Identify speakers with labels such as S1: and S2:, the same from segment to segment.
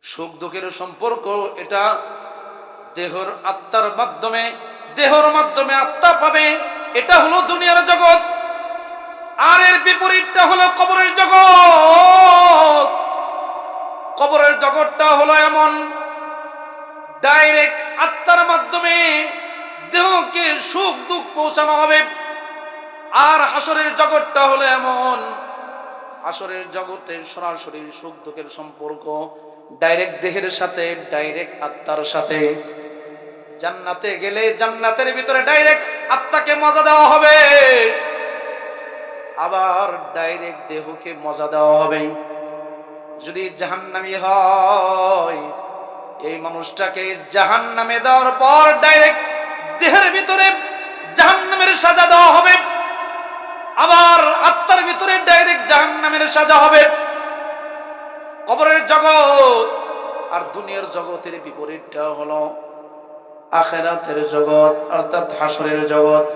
S1: সুখ দুঃখের সম্পর্ক এটা দেহর আত্মার মাধ্যমে, দেহর মাধ্যমে আত্মা পাবে, এটা হলো দুনিয়ার জগৎ। আর এর বিপরীতটা হলো কবরের জগৎ। কবরের জগৎটা হলো এমন, ডাইরেক্ট আত্মার মাধ্যমে দেহকে সুখ দুঃখ পৌঁছানো হবে। আর হাসরের জগৎটা হলো এমন, হাসরের জগতে সরাসরি সুখ দুঃখের সম্পর্ক ডাইরেক্ট দেহের সাথে, ডাইরেক্ট আত্মার সাথে। জান্নাতে গেলে জান্নাতের ভিতরে ডাইরেক্ট আত্মাকে মজা দেওয়া হবে, আবার ডাইরেক্ট দেহকে মজা দেওয়া হবে। যদি জাহান্নামী হয়, এই মানুষটাকে জাহান্নামে দেওয়ার পর ডাইরেক্ট দেহের ভিতরে জাহান্নামের সাজা দেওয়া হবে, আবার আত্মার ভিতরে ডাইরেক্ট জাহান্নামের সাজা হবে। কবরের জগৎ আর দুনিয়ার জগতের বিপরীতটা হলো আখিরাতের জগৎ, অর্থাৎ হাসরের জগৎ।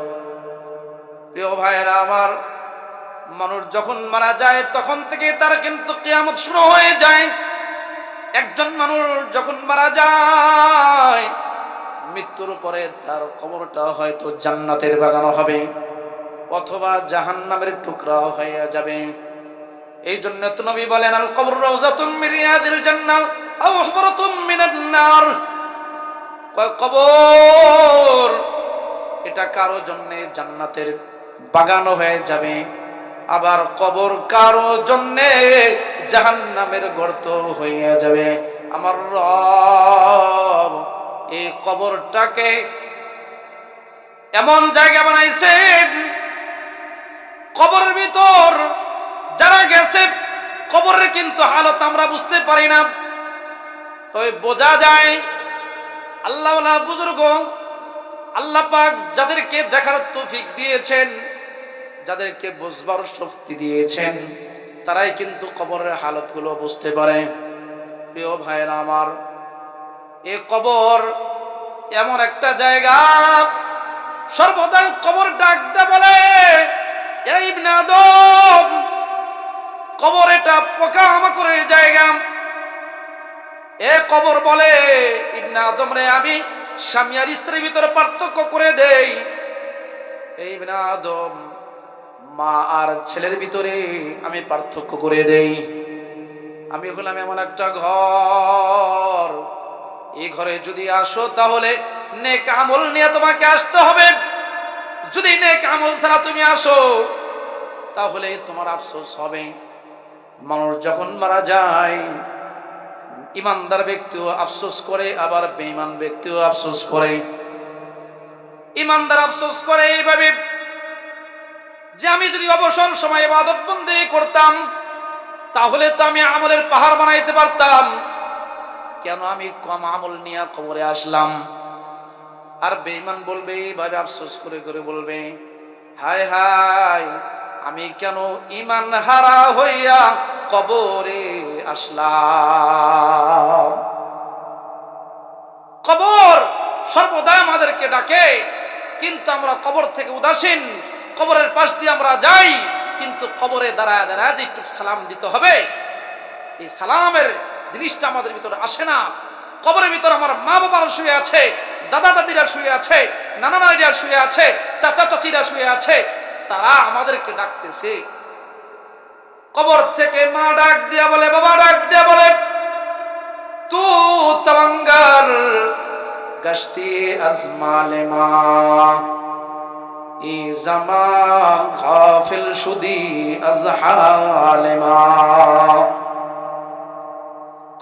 S1: প্রিয় ভাইয়েরা আমার, মানুষ যখন মারা যায় তখন থেকে তার কিন্তু কিয়ামত শুরু হয়ে যায়। একজন মানুষ যখন মারা যায়, মৃত্যুর পরে তার কবরটা হয়তো জান্নাতের বাগান হবে অথবা জাহান্নামের টুকরা হয়ে যাবে। এই জন্য তো নবী বলেন, আল কবর রাউযাতুম মিন রিয়াদিল জান্নাহ আও হুফরাতুম মিনান নার। কবর এটা কারো জন্য জান্নাতের বাগান হয়ে যাবে, আবার কবর কারো জন্য জাহান্নামের গর্ত হয়ে যাবে। আমার রব এই কবরটাকে এমন জায়গা বানাইছেন, কবরের ভিতর যারা গেছে কবরের কিন্তু হালত আমরা বুঝতে পারি না, তবে বোঝা যায় আল্লাহওয়ালা বুজুর্গ, আল্লাহ পাক যাদেরকে দেখার তৌফিক দিয়েছেন, যাদেরকে বুঝবার শক্তি দিয়েছেন, তারাই কিন্তু কবরের হালতগুলো বুঝতে পারে। প্রিয় ভাইরা আমার, এই কবর এমন একটা জায়গা, সর্বদা কবর ডাক দেয় বলে, এই ইবনে আদম, কবর এটা পোকামাকড়ের জায়গা। এ কবর বলে, ইবনে আদম রে, আমি স্বামী আর স্ত্রীর ভিতরে পার্থক্য করে দেই। এই ইবনে আদম, মা আর ছেলের ভিতরে আমি পার্থক্য করে দেই। আমি হলাম এমন একটা ঘর, এই ঘরে যদি আসো তাহলে নেক আমল নিয়ে তোমাকে আসতে হবে। যদি নেক আমল ছাড়া তুমি আসো তাহলে তোমার আফসোস হবে। মানুষ যখন মারা যায়, ইমানদার ব্যক্তিও আফসোস করে, আবার বেঈমান ব্যক্তিও আফসোস করে। ইমানদার আফসোস করে এইভাবে যে আমি যদি অবসর সময় ইবাদত বন্দেগি করতাম তাহলে তো আমি আমলের পাহাড় বানাইতে পারতাম, কেন আমি কম আমল নিয়ে কবরে আসলাম। আর বেঈমান বলবে এইভাবে আফসোস করে করে বলবে, হায় হায়, আমি কেন ঈমান হারা হইয়া কবরে আসলাম। কবর সর্বদা আমাদেরকে ডাকে, কিন্তু আমরা কবর থেকে উদাসীন। কবরের পাশ দিয়ে আমরা যাই, কিন্তু কবরে দাঁড়ায় দাঁড়ায় যে একটু সালাম দিতে হবে, এই সালামের জিনিসটা আমাদের ভিতরে আসে না। কবরের ভিতর আমার মা বাবারা শুয়ে আছে, দাদা দাদিরা শুয়ে আছে, নানা নানিরা শুয়ে আছে, চাচা চাচিরা শুয়ে আছে, তারা আমাদেরকে ডাকতেছে। কবর থেকে মা ডাক দিয়া বলে, বাবা ডাক দিয়া বলে, তু তওয়াঙ্গার গশতি আজমালে মা ই জামা গাফিল শুদি আজহালে মা।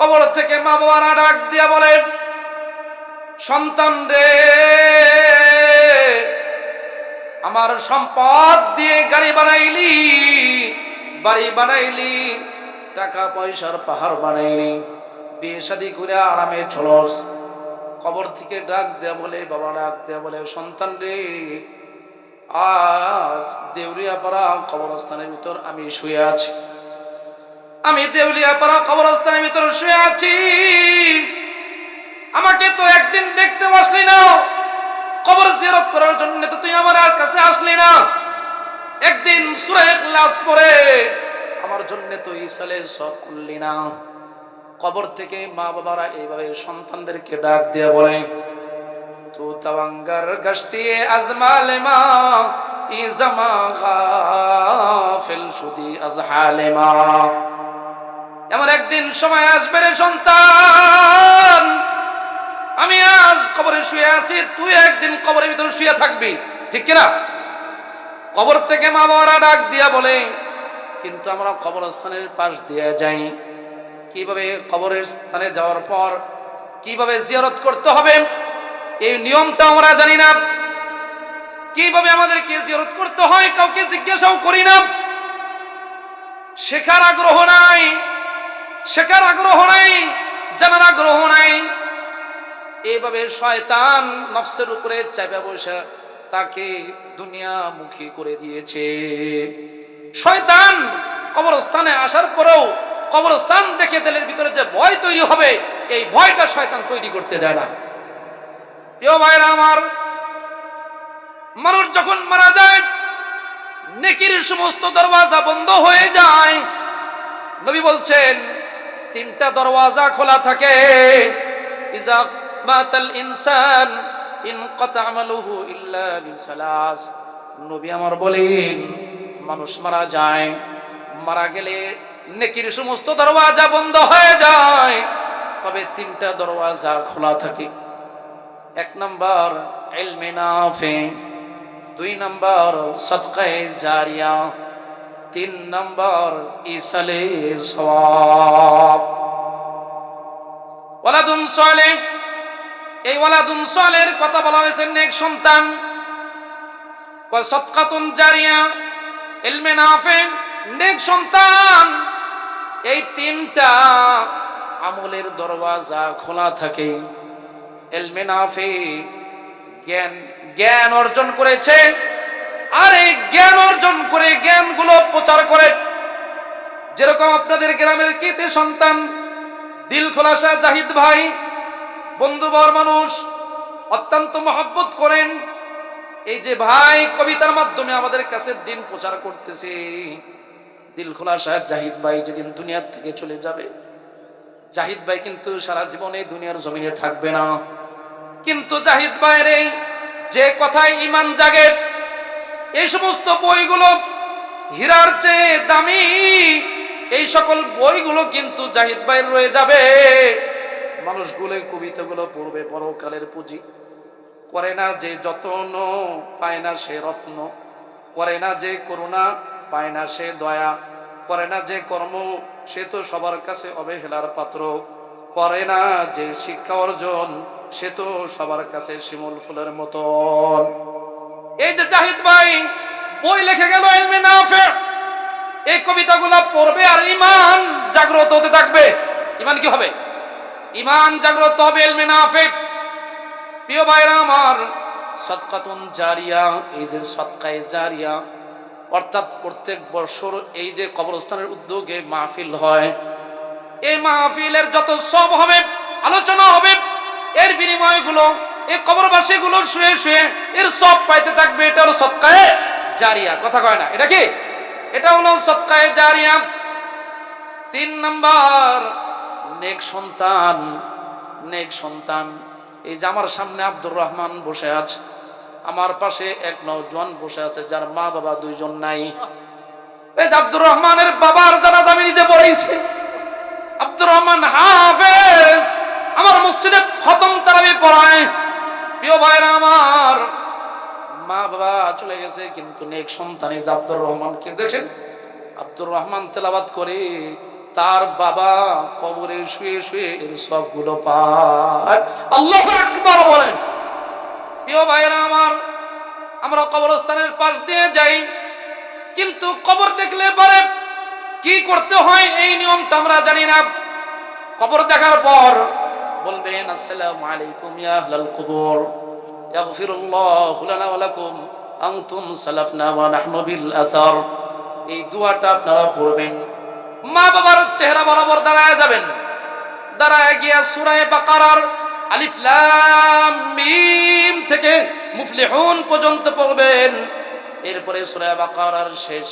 S1: কবর থেকে মা বাবারা ডাক দিয়া বলে, সন্তান রে, আমার সম্পদ দিয়ে গাড়ি বানাইলি, বাড়ি বানাইলি, টাকা পয়সার পাহাড় বানাইলি, বিয়ে শাদী করে আরামে চলস। কবর থেকে ডাক দেয়া বলে, বাবা ডাক দেয়া বলে, সন্তান রে, আজ দেউলিয়াপাড়া কবরস্থানের ভিতর আমি শুয়ে আছি। আমি দেউলিয়াপাড়া কবরস্থানের ভিতর শুয়ে আছি। আমাকে তো একদিন দেখতে আসলি না, কবর জিয়ারত করার জন্য তো তুই আমার কাছে আসলি না। একদিন সূরা ইখলাস পড়ে আমার জন্য তুই সালে সব করলি না। কবর থেকে মা বাবারা এইভাবে সন্তানদেরকে ডাক দিয়ে বলে, তু তাওয়াঙ্গার গশতিয়ে আজমালে মা ইজামা গাফিল শুদি আজহালে মা। এমন একদিন সময় আসবে রে সন্তান, আমি আজ কবরে শুয়ে আছি, তুই একদিন কবরের ভিতরে শুয়ে থাকবি, ঠিক কিনা? কবর থেকে মা বাবারা ডাক দিয়া বলে, কিন্তু আমরা কবরস্থানের পাশ দিয়ে যাই, কিভাবে কবরের স্থানে যাওয়ার পর কিভাবে জিয়ারত করতে হবে এই নিয়মটা আমরা জানি না, কিভাবে আমাদেরকে জিয়ারত করতে হয় কাউকে জিজ্ঞাসাও করি না, শেখার আগ্রহ নাই, শেখার আগ্রহ নাই, জানার আগ্রহ নাই। এইভাবে শয়তান নফসের উপরে চাপা বসে তাকে দুনিয়ামুখী করে দিয়েছে। শয়তান কবরস্থানে আসার পরেও কবরস্থান দেখে দিলের ভিতরে যে ভয় তৈরি হবে, এই ভয়টা শয়তান তৈরি করতে দেয় না। প্রিয় ভাইরা আমার, মানুষ যখন মারা যায় নেকির সমস্ত দরওয়াজা বন্ধ হয়ে যায়। নবী বলছেন তিনটা দরওয়াজা খোলা থাকে, ইজা মাতাল ইনসান ইনকাতা আমালুহু ইল্লা বিসালাস। নবী আমার বলেন মানুষ মারা যায়, মারা গেলে নেকির সমস্ত দরওয়াজা বন্ধ হয়ে যায়, তবে তিনটা দরওয়াজা খোলা থাকে। এক নাম্বার ইলমে নাফি, দুই নাম্বার সাদকায়ে জারিয়া, তিন নাম্বার ইসালে সওয়াব। ওয়ালাদুন সালেহ, এই ওয়ালাদুন সালের কথা বলা হয়েছে নেক সন্তান, সাদকাতুন জারিয়া, ইলমে নাফি, নেক সন্তান। এই তিনটা আমলের দরওয়াজা খোলা থাকে। ইলমে নাফি, জ্ঞান, জ্ঞান অর্জন করেছে, আর এই জ্ঞান অর্জন করে জ্ঞানগুলো প্রচার করে। যেরকম আপনাদের গ্রামের কৃতি সন্তান দিল খোলাসা জাহিদ ভাই, বন্ধুবর মানুষ, অত্যন্ত মহব্বত করেন। এই যে ভাই কবিতার মাধ্যমে আমাদের কাছে দিন প্রচার করতেছে, দিল খোলাসা জাহিদ ভাই যেদিন দুনিয়ার থেকে চলে যাবে, জাহিদ ভাই কিন্তু সারা জীবনে দুনিয়ার জমিনে থাকবে না। কিন্তু জাহিদ ভাইয়ের এই যে কথায় ইমান জাগে, এই সমস্ত বইগুলো হীরার চেয়ে দামি, এই সকল বইগুলো কিন্তু জাহিদ ভাইয়ের রয়ে যাবে। মানুষগুলো কবিতাগুলো পড়বে, পরকালের পুঁজি। করে না যে যত্ন পায় না সে রত্ন, করে না যে করুণা পায় না সে দয়া, করে না যে কর্ম সে তো সবার কাছে অবহেলার পাত্র, করে না যে শিক্ষা অর্জন সে তো সবার কাছে শিমুল ফুলের মতন। এই যে জাহিদ ভাই বই লিখে গেল ইলমে নাফি, এই কবিতাগুলো পড়বে আর ঈমান জাগ্রত হতে থাকবে। ঈমান কি হবে? ঈমান জাগ্রত হবে ইলমে নাফি। প্রিয় ভাইরা আমার, সাদকাতুন জারিয়া, এই যে সাদকায়ে জারিয়া, অর্থাৎ প্রত্যেক বছর এই যে কবরস্থানের উদ্যোগে মাহফিল হয়, এই মাহফিলের যত সব হবে, আলোচনা হবে, এর বিনিময়গুলো এই কবরবাসীগুলো শুয়ে শুয়ে এর সব পাইতে থাকবে। এটা হলো সাদকায়ে জারিয়া। কথা কয় না? এটা কি? এটা হলো সাদকায়ে জারিয়া। তিন নাম্বার নেক সন্তান, নেক সন্তান। এই যে আমার সামনে আব্দুর রহমান বসে আছে, আমার পাশে এক নওজোয়ান বসে আছে যার মা বাবা দুইজন নাই। এই যে আব্দুর রহমানের বাবার জানাজা আমি নিজে পড়াইছি। আব্দুর রহমান হাফেজ, আমার মসজিদে খতম তারাবি পড়ায়। প্রিয় ভাইরা আমার, মা বাবা চলে গেছে, কিন্তু নেক সন্তান এই যে আব্দুর রহমানকে দেখেন, আব্দুর রহমান তেলাওয়াত করে তার বাবা কবরে শুয়ে শুয়ে এর সবগুলো পায়। আল্লাহু আকবার বলেন। প্রিয় ভাইরা আমার, আমরা কবরস্থানের পাশ দিয়ে যাই, কিন্তু কবর দেখলে পরে কি করতে হয় এই নিয়মটা আমরা জানি না। কবর দেখার পর বলবেন আসসালামু আলাইকুম ইয়া আহলাল কবর, ইয়াগফিরুল্লাহু লানা ওয়া লাকুম, আনতুম সালাফনা ওয়া নাহনু বিল আসার। এই দোয়াটা আপনারা পড়বেন। মা বাবার চেহারা বরাবর দাঁড়ায় যাবেন, দাঁড়ায় গিয়া সূরা বাকারার আলিফ লাম মিম থেকে মুফলিহুন পর্যন্ত পড়বেন। এরপরে সূরা বাকারার শেষ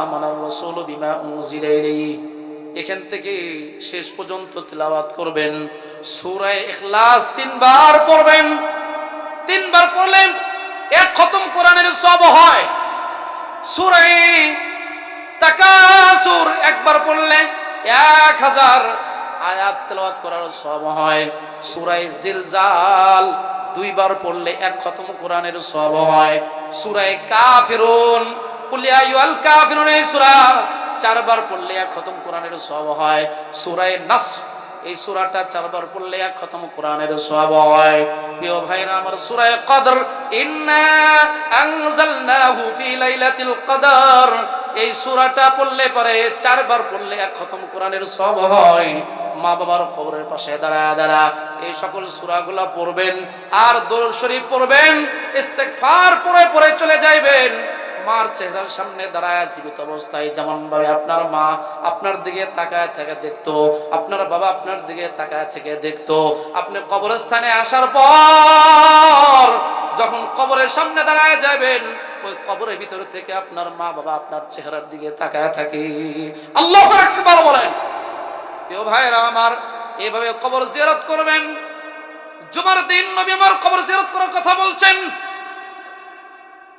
S1: আমানার রাসূলু বিমা উনজিলা ইলাইহি এখান থেকে শেষ পর্যন্ত তিলাওয়াত করবেন। সূরা ইখলাস 3 বার পড়বেন। 3 বার পড়লে 1 খতম কোরআনের সওয়াব হয়। সূরা তাকাসুর একবার পড়লে 1000 আয়াত তেলাওয়াত করার সওয়াব হয়। সূরা জিলজাল 2 বার পড়লে 1 খতম কোরআনের সওয়াব হয়। সূরা কাফিরুন কুল ইয়া আইয়ুহাল কাফিরুন এই সূরা 4 বার পড়লে 1 খতম কোরআনের সওয়াব হয়। সূরা নাসর এই সূরাটা 4 বার পড়লে 1 খতম কোরআনের সওয়াব হয়। প্রিয় ভাইরা আমার, সূরা কদর ইন্না আনজালনাহু ফি লাইলাতিল কদর এই সূরাটা পড়লে পরে 4 বার পড়লে 1 খতম কোরআনের সওয়াব হয়। মা বাবার কবরের পাশে দাঁড়া এই সকল সূরাগুলো পড়বেন আর দরুদ শরীফ পড়বেন, ইস্তেগফার পড়ে চলে যাইবেন। মার চেহারার সামনে দাঁড়ায় জীবিত অবস্থায় যেমন ভাবে আপনার মা আপনার দিকে তাকায় থেকে দেখতো, আপনার বাবা আপনার দিকে তাকায় থেকে দেখতো, আপনি কবরস্থানে আসার পর যখন কবরের সামনে দাঁড়ায় যাবেন ওই কবরের ভিতর থেকে আপনার মা বাবা আপনার চেহারার দিকে তাকায় থাকে। আল্লাহু আকবার বলেন। প্রিয় ভাইরা আমার, এইভাবে কবর জিয়ারত করবেন। জুমার দিন নবী আমার কবর জিয়ারত করার কথা বলছেন।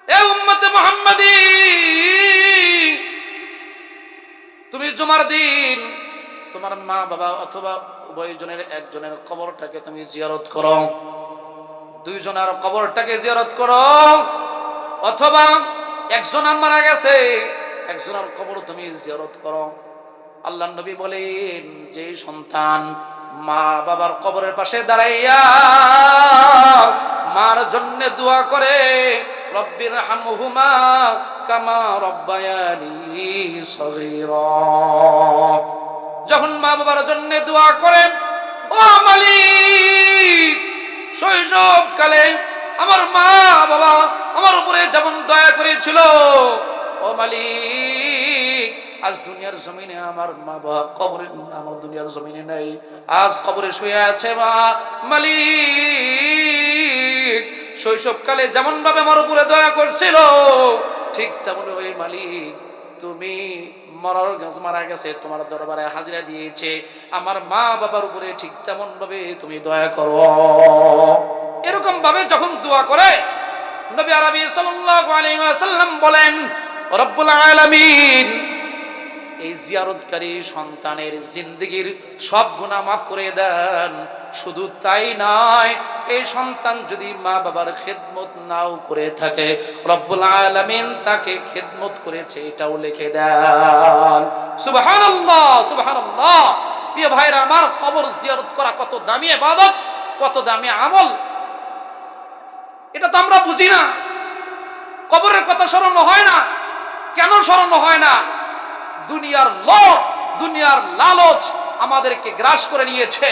S1: এ উম্মতে মুহাম্মাদি, তুমি জুমার দিন তোমার মা বাবা অথবা উভয়জনের একজনের কবরটাকে তুমি জিয়ারত করো, দুইজনের কবরটাকে জিয়ারত করো, অথবা একজন মারা গেছে একজনের কবর তুমি জিয়ারত করো। আল্লাহর নবী বলেন, যে সন্তান মা বাবার কবরের পাশে দাঁড়াইয়া মার জন্য দোয়া করে, রব্বির হামহুমা কামা রব্বায়ানি সগীরা, যখন মা বাবার জন্য দোয়া করেন, ও মালিক শৈশবকালে আমার মা বাবা আমার উপরে যেমন দয়া করেছিল, ও মালিক আজ দুনিয়ার জমিনে আমার মা বাবা কবরে, আমার দুনিয়ার জমিনে নাই, আজ কবরে শুয়ে আছে মা, মালিক শৈশবকালে যেমন ভাবে আমার উপরে দয়া করছিল ঠিক তেমন ওই মালিক তুমি মারা গেছে তোমার দরবারে হাজিরা দিয়েছে আমার মা বাবার উপরে ঠিক তেমন ভাবে তুমি দয়া করো। এরকম ভাবে যখন দোয়া করে নবী আরবি সাল্লাল্লাহু আলাইহি ওয়াসাল্লাম বলেন, রব্বুল আলামিন এই জিয়ারতকারী সন্তানের জিন্দেগীর সব গুনাহ মাফ করে দেন। শুধু তাই নয়, এই সন্তান যদি মা বাবার খেদমত নাও করে থাকে রব্বুল আলামিন তাকে খেদমত করেছে এটাও লিখে দেন। সুবহানাল্লাহ সুবহানাল্লাহ। প্রিয় ভাইরা আমার, কবর জিয়ারত করা কত দামি ইবাদত, কত দামি আমল, এটা তো আমরা বুঝি না। কবরের কথা স্মরণ হয় না। কেন স্মরণ হয় না? দুনিয়ার লোভ, দুনিয়ার লালচ আমাদেরকে গ্রাস করে নিয়েছে।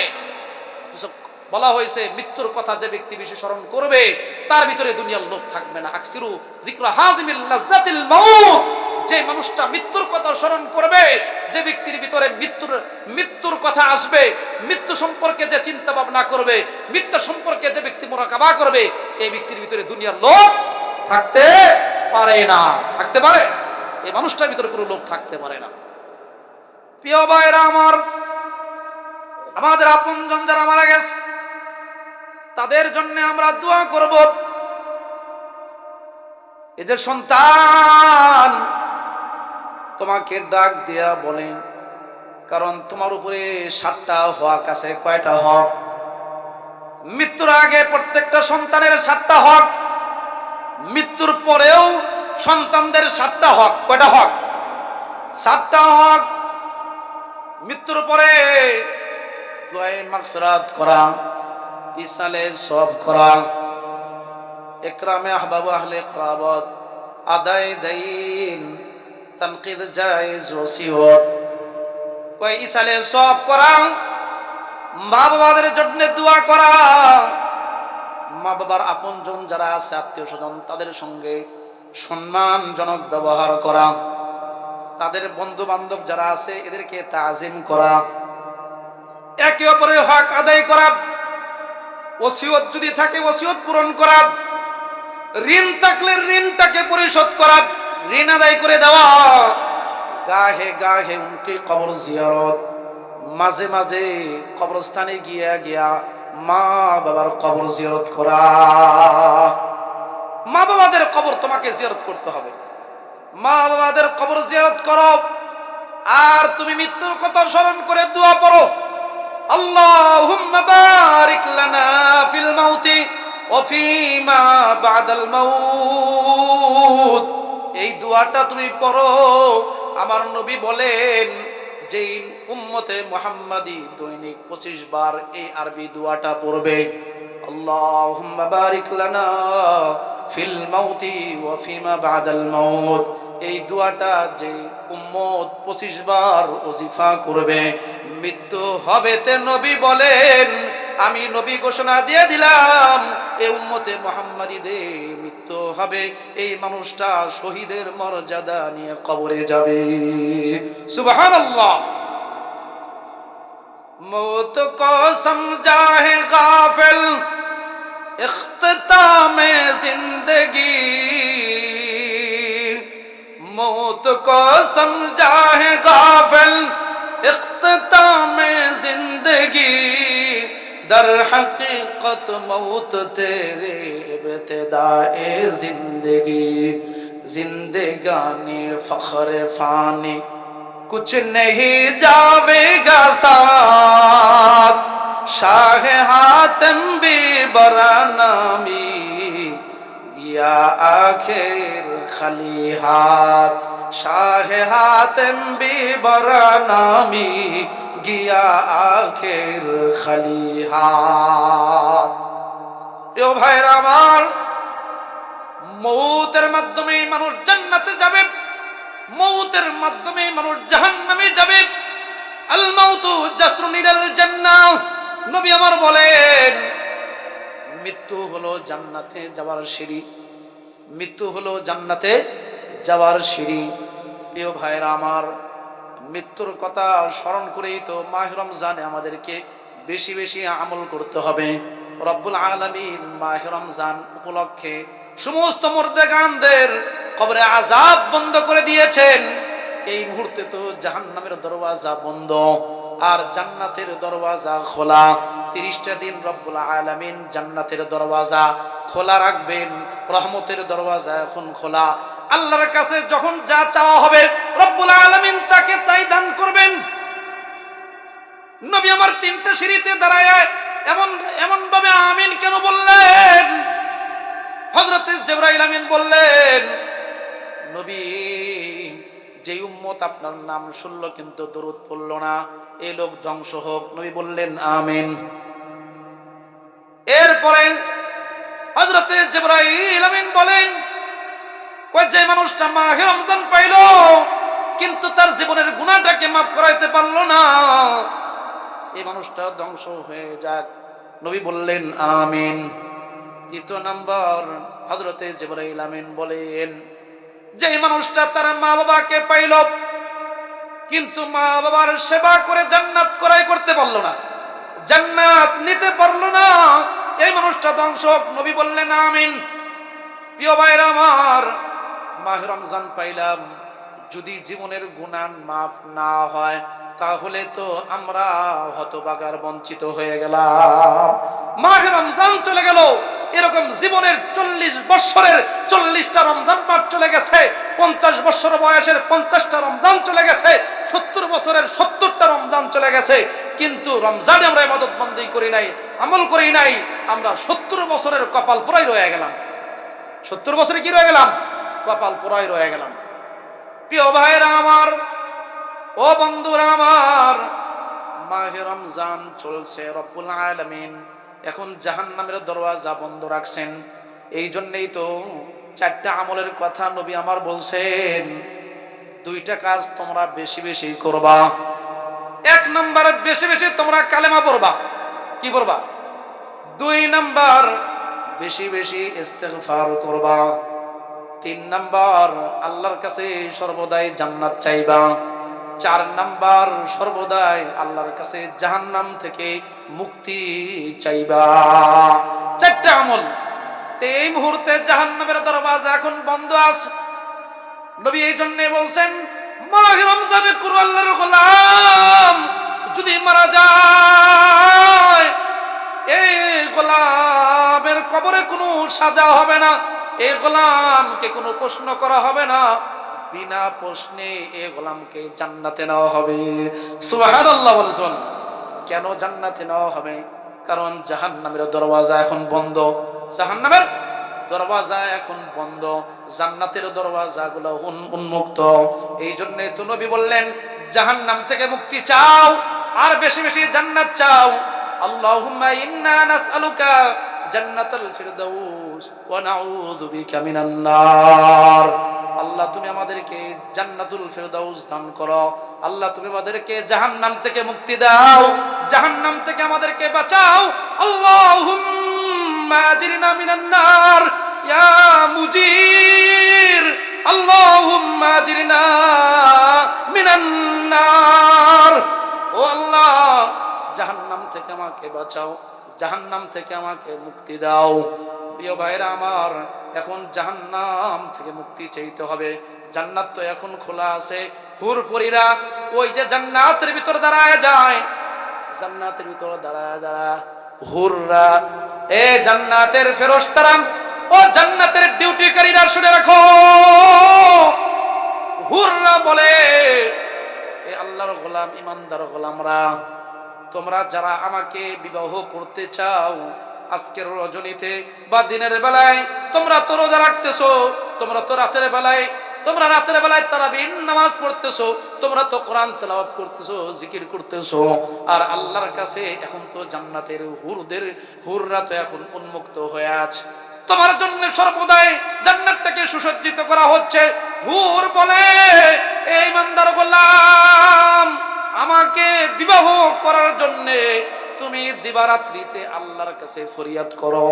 S1: বলা হয়েছে মৃত্যুর কথা যে ব্যক্তি বেশি স্মরণ করবে তার ভিতরে দুনিয়ার লোভ থাকবে না। আকসিরু যিকরা হাযিমিল লাযযাতিল মাউত, যে মানুষটা মৃত্যুর কথা স্মরণ করবে, যে ব্যক্তির ভিতরে মৃত্যুর কথা আসবে, মৃত্যু সম্পর্কে যে চিন্তা ভাবনা করবে, মৃত্যু সম্পর্কে যে ব্যক্তি মুরাকাবা করবে, এই ব্যক্তির ভিতরে দুনিয়ার লোভ থাকতে পারে না। থাকতে পারে? এই মানুষটার ভিতরে কোনো লোভ থাকতে পারে না। প্রিয় ভাইরা আমার, আমাদের আপনজন যারা মারা গেছে তাদের জন্য আমরা দোয়া করব। এই যে সন্তান তোমাকে ডাক দিয়া বলে, কারণ তোমার উপরে 7টা হক আছে। কয়টা হক? মৃত্যুর আগে প্রত্যেকটা সন্তানের 7টা হক, মৃত্যুর পরেও সন্তানদের 7টা হক। কয়টা হক? 7টা হক। মৃত্যুর পরে দুআয়ে মাগফিরাত করা, ইসালে সওয়াব করা, ইকরামে আহবাব আহলে কিরামত, আদায় দাইন, তানকিদ জায়েজ ওসিয়ত। কয় ইসালে সওয়াব করা, মা বাবাদের জন্য দোয়া করা, মা বাবার আপনজন যারা আছে আত্মীয় স্বজন তাদের সঙ্গে সম্মানজনক ব্যবহার করা, তাদের বন্ধু বান্ধব যারা আছে এদেরকে তাজিম করা, একে অপরের হক আদায় করা, ওসিয়ত যদি থাকে ওসিয়ত পূরণ করা, ঋণ থাকলে ঋণটাকে পরিশোধ করা, ঋণ আদায় করে দেওয়া, गाहे गाहे उनकी कब्र जियारत মাঝে মাঝে কবরস্থানে গিয়া গিয়া মা বাবার কবর জিয়ারত করা মা বাবাদের কবর তোমাকে জিয়ারত করতে হবে মা বাবাদের কবর জিয়ারত করো আর তুমি মৃত্যুর কথা স্মরণ করে দোয়া পড়ো আল্লাহুম্মা বারিক লানা ফিল মাউতি ওয়া ফিমা বাদাল মাউত এই দোয়াটা তুমি পড়ো আমার নবী বলেন যে উম্মতে মুহাম্মাদি দৈনিক 25 বার এই আরবি দোয়াটা পড়বে আল্লাহুম্মা বারিক লানা ফিল মাউতি ওয়া ফিমা বাদাল মাউত এই দোয়াটা যে উম্মত 25 বার ওজিফা করবে মৃত্যু হবে তে নবী বলেন আমি নবী ঘোষণা দিয়ে দিলাম এই উম্মতে মুহাম্মাদীদের মৃত্যু হবে এই মানুষটা শহীদের মর্যাদা নিয়ে কবরে যাবে সুবহানাল্লাহ मौत को समझा है गाफिल इख्तिताम जिंदगी मौत को समझा है गाफिल इख्तिताम जिंदगी दर हकीकत मौत तेरे इब्तिदाए जिंदगी जिंदगानी फख्र फानी कुछ नहीं जावेगा साथ शाह हातिम भी बरानामी या आखिर खली हाथ शाह हातिम भी बरानामी गया आखिर खली हाथ প্রিয় ভাইরা আমার মৌতের মাধ্যমে মানুষ জান্নাতে যাবে মৌতের মাধ্যমে মানুষ জাহান্নামে যাবে আল মাউতু জাসরুন ইলাল জান্নাহ নবী আমার বলেন মৃত্যু হলো জান্নাতে যাওয়ার সিঁড়ি মৃত্যু হলো জান্নাতে যাওয়ার সিঁড়ি প্রিয় ভাইরা আমার মৃত্যুর কথা স্মরণ করেই তো মাহে রমজানে আমাদেরকে বেশি বেশি আমল করতে হবে রব্বুল আলামিন মাহে রমজান উপলক্ষে সমস্ত মুর্দেগানদের কবরে আযাব বন্ধ করে দিয়েছেন এই মুহূর্তে তো জাহান্নামের দরওয়াজা বন্ধ আর জান্নাতের দরওয়াজা খোলা 30টা দিন রব্বুল আলামিন জান্নাতের দরওয়াজা খোলা রাখবেন রহমতের দরওয়াজা এখন খোলা আল্লাহর কাছে যখন যা চাওয়া হবে রব্বুল আলামিন তাকে তাই দান করবেন নবী আমার 3টা সিঁড়িতে দাঁড়ায় এমন ভাবে আমিন কেন বললেন হযরত জিবরাইল আমিন বললেন নবী যে উম্মত আপনার নাম শুনলো কিন্তু দরুদ পড়ল না এই লোক ধ্বংস হোক নবী বললেন আমিন এরপরে হযরত জিবরাইল আমিন বলেন ওই যে মানুষটা মাহে রমজান পাইলো কিন্তু তার জীবনের গুনাহটাকে maaf করাইতে পারলো না এই মানুষটা ধ্বংস হয়ে যাক নবী বললেন আমিন 3 নাম্বার হযরত জিবরাইল আমিন বলেন যে মানুষটা তার মা বাবাকে পাইল কিন্তু মা বাবার সেবা করে জান্নাত ক্রয় করতে পারলো না জান্নাত নিতে পারলো না এই মানুষটা ধ্বংস হোক নবী বললেন আমিন প্রিয় ভাইরা আমার মাহে রমজান পাইলাম যদি জীবনের গুনাহ maaf না হয় তাহলে তো আমরা হতভাগার বঞ্চিত হয়ে গেলাম মাহে রমজান চলে গেল এরকম জীবনের 40 বছরের 40টা রমজান পার চলে গেছে 50 বছর বয়সের 50টা রমজান চলে গেছে 70 বছরের 70টা রমজান চলে গেছে কিন্তু রমজানে আমরা ইবাদত বন্দেগী করি নাই আমল করি নাই আমরা 70 বছরের কপাল পোড়াই রয়ে গেলাম 70 বছরে কি রয়ে গেলাম কপাল পোড়াই রয়ে গেলাম প্রিয় ভাইরা আমার ও বন্ধুরা আমার মাহে রমজান চলছে রব্বুল আলামিন এখন জাহান্নামের দরওয়াজা বন্ধ রাখছেন এই জন্যই তো 4টা আমলের কথা নবী আমার বলছেন 2টা কাজ তোমরা বেশি বেশি করবা 1 নাম্বার বেশি বেশি তোমরা কালেমা পড়বা কি পড়বা 2 নাম্বার বেশি বেশি ইস্তেগফার করবা 3 নাম্বার আল্লাহর কাছে সর্বদাই জান্নাত চাইবা 4 নাম্বার সর্বদাই আল্লাহর কাছে জাহান্নাম থেকে মুক্তি চাইবা 4টা আমল এই মুহূর্তে জাহান্নামের দরওয়াজা এখন বন্ধ আছে নবী এই জন্য বলছেন মাহে রমজানে কোন আল্লাহর গোলাম যদি মারা যায়, এই গোলামের কবরে কোনো সাজা হবে না, এই গোলামকে কোনো প্রশ্ন করা হবে না, বিনা প্রশ্নে এই গোলামকে জান্নাতে নেওয়া হবে। সুবহানাল্লাহ বলেছেন। কেন জান্নাতে নেওয়া হবে? কারণ জাহান্নামের দরওয়াজা এখন বন্ধ, জাহান্নামের দরওয়াজা এখন বন্ধ, জান্নাতের দরওয়াজাগুলো উন্মুক্ত। এই জন্য তো নবী বললেন, জাহান্নাম থেকে মুক্তি চাও আর বেশি বেশি জান্নাত চাও। আল্লাহুম্মা ইন্না নাসআলুকা জান্নাতাল ফিরদাউস ওয়া নাউযু বিকা মিনান নার। আল্লাহ তুমি আমাদেরকে জান্নাতুল ফিরদাউস দান করো। আল্লাহ তুমি আমাদেরকে জাহান্নাম থেকে মুক্তি দাও, জাহান্নাম থেকে আমাদেরকে বাঁচাও। আল্লাহুম্মা আজিরনা মিনান নার ইয়া মুজির, আল্লাহুম্মা আজিরনা মিনান নার। ও আল্লাহ, জাহান্নাম থেকে আমাকে বাঁচাও, জাহান্নাম থেকে আমাকে মুক্তি দাও। প্রিয় ভাইরা আমার, এখন জাহান্নাম থেকে মুক্তি চাইতে হবে। জান্নাত তো এখন খোলা আছে, হুর পরীরা ওই যে জান্নাতের ভিতর দাঁড়ায় যায়, জান্নাতের ভিতর দাঁড়ায় হুররা, এ জান্নাতের ফেরেশতারা, ও জান্নাতের ডিউটিকারীরা শুনে রাখো, হুররা বলে, এ আল্লাহর গোলাম, ইমানদার গোলামরা, তোমরা যারা আমাকে বিবাহ করতে চাও, আজকের রজনীতে বা দিনের বেলায় তোমরা তো রোজা রাখতেছো, তোমরা তো রাতের বেলায় তারাবির নামাজ পড়তেছো, তোমরা তো কোরআন তেলাওয়াত করতেছো, জিকির করতেছো, আর আল্লাহর কাছে এখন তো জান্নাতের হুররা তো এখন উন্মুক্ত হয়ে আছে, তোমার জন্য সর্বদাই জান্নাতটাকে সুসজ্জিত করা হচ্ছে। হুর বলে, এই ইমানদার গোলাম, আমাকে বিবাহ করার জন্য তুমি দিবারাত্রিতে আল্লাহর কাছে ফরিয়াদ করো।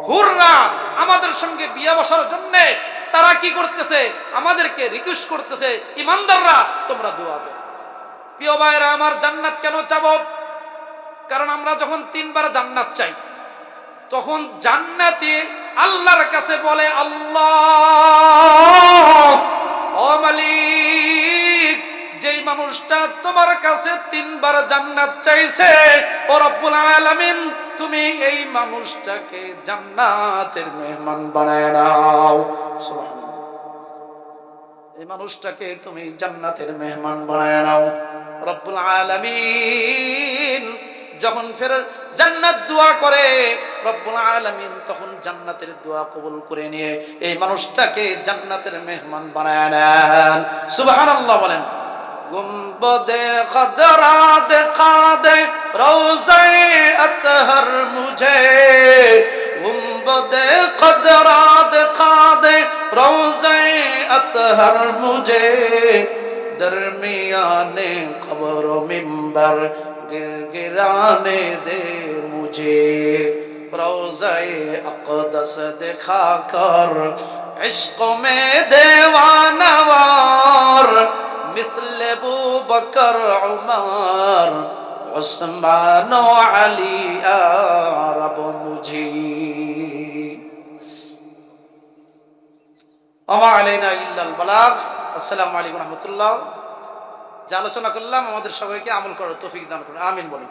S1: হুররা আমাদের সঙ্গে বিয়ে বসার জন্য তারা কি করতেছে? আমাদেরকে রিকোয়েস্ট করতেছে, ইমানদাররা তোমরা দোয়া করো। প্রিয় ভাইরা আমার, জান্নাত কেন চাবো? কারণ আমরা যখন 3 বার জান্নাত চাই, তখন জান্নাতে আল্লাহর কাছে বলে, আল্লাহ, ও মালিক, যেই মানুষটা তোমার কাছে 3 বার জান্নাত চাইছে, ও রব্বুল আলামিন, তুমি এই মানুষটাকে জান্নাতের মেহমান বানায় নাও। সুবহানাল্লাহ, এই মানুষটাকে তুমি জান্নাতের মেহমান বানায় নাও। রব্বুল আলামিন যখন ফের জান্নাত দোয়া করে, রব্বুল আলামিন তখন জান্নাতের দোয়া কবুল করে নিয়ে এই মানুষটাকে জান্নাতের মেহমান বানায় নেন। সুবহানাল্লাহ বলেন। গুম্বদে খদরা দেখা দে রওজায়ে আতহার মুঝে, গুম্বদে খদরা দেখা দে রওজায়ে আতহার মুঝে, দরমিয়ানে কবর ও মিম্বার गिरगिराने दे मुझे, रोज़ाए अक़दस दिखा कर इश्क़ में दीवानवार, मिस्ल अबू बकर उमर उस्मान व अली रब मुझे। वमा अलैना इल्लल बलाग। अस्सलामु अलैकुम रहमतुल्लाह। যে আলোচনা করলাম, আমাদের সবাইকে আমল করার তৌফিক দান করুন, আমিন বলুন।